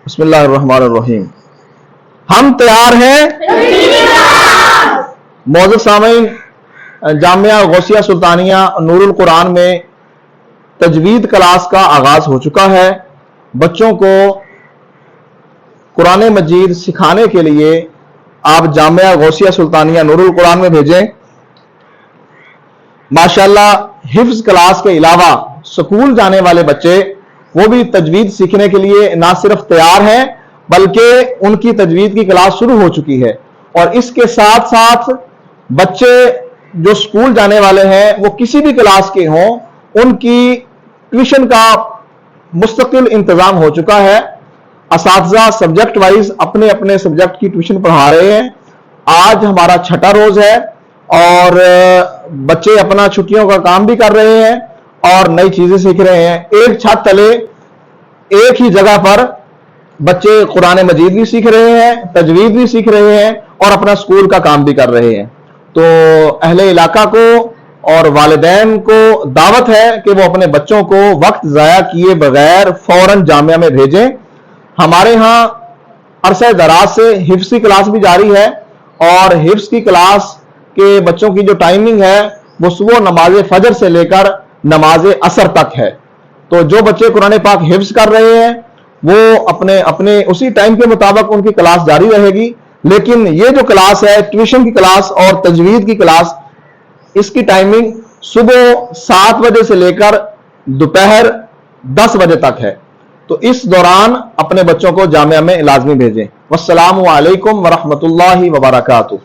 بسم اللہ الرحمن الرحیم۔ ہم تیار ہیں معزز سامعین، جامعہ غوثیہ سلطانیہ نور القرآن میں تجوید کلاس کا آغاز ہو چکا ہے۔ بچوں کو قرآن مجید سکھانے کے لیے آپ جامعہ غوثیہ سلطانیہ نور القرآن میں بھیجیں۔ ماشاءاللہ حفظ کلاس کے علاوہ سکول جانے والے بچے وہ بھی تجوید سیکھنے کے لیے نہ صرف تیار ہیں بلکہ ان کی تجوید کی کلاس شروع ہو چکی ہے، اور اس کے ساتھ ساتھ بچے جو سکول جانے والے ہیں وہ کسی بھی کلاس کے ہوں، ان کی ٹیوشن کا مستقل انتظام ہو چکا ہے۔ اساتذہ سبجیکٹ وائز اپنے اپنے سبجیکٹ کی ٹیوشن پڑھا رہے ہیں۔ آج ہمارا چھٹا روز ہے اور بچے اپنا چھٹیوں کا کام بھی کر رہے ہیں اور نئی چیزیں سیکھ رہے ہیں۔ ایک چھت تلے ایک ہی جگہ پر بچے قرآن مجید بھی سیکھ رہے ہیں، تجوید بھی سیکھ رہے ہیں اور اپنا سکول کا کام بھی کر رہے ہیں۔ تو اہل علاقہ کو اور والدین کو دعوت ہے کہ وہ اپنے بچوں کو وقت ضائع کیے بغیر فوراً جامعہ میں بھیجیں۔ ہمارے ہاں عرصہ دراز سے حفظ کی کلاس بھی جاری ہے، اور حفظ کی کلاس کے بچوں کی جو ٹائمنگ ہے وہ صبح نماز فجر سے لے کر نماز عصر تک ہے۔ تو جو بچے قرآن پاک حفظ کر رہے ہیں وہ اپنے اسی ٹائم کے مطابق ان کی کلاس جاری رہے گی، لیکن یہ جو کلاس ہے ٹیوشن کی کلاس اور تجوید کی کلاس، اس کی ٹائمنگ صبح 7 بجے سے لے کر دوپہر 10 بجے تک ہے۔ تو اس دوران اپنے بچوں کو جامعہ میں لازمی بھیجیں۔ والسلام علیکم ورحمۃ اللہ وبرکاتہ۔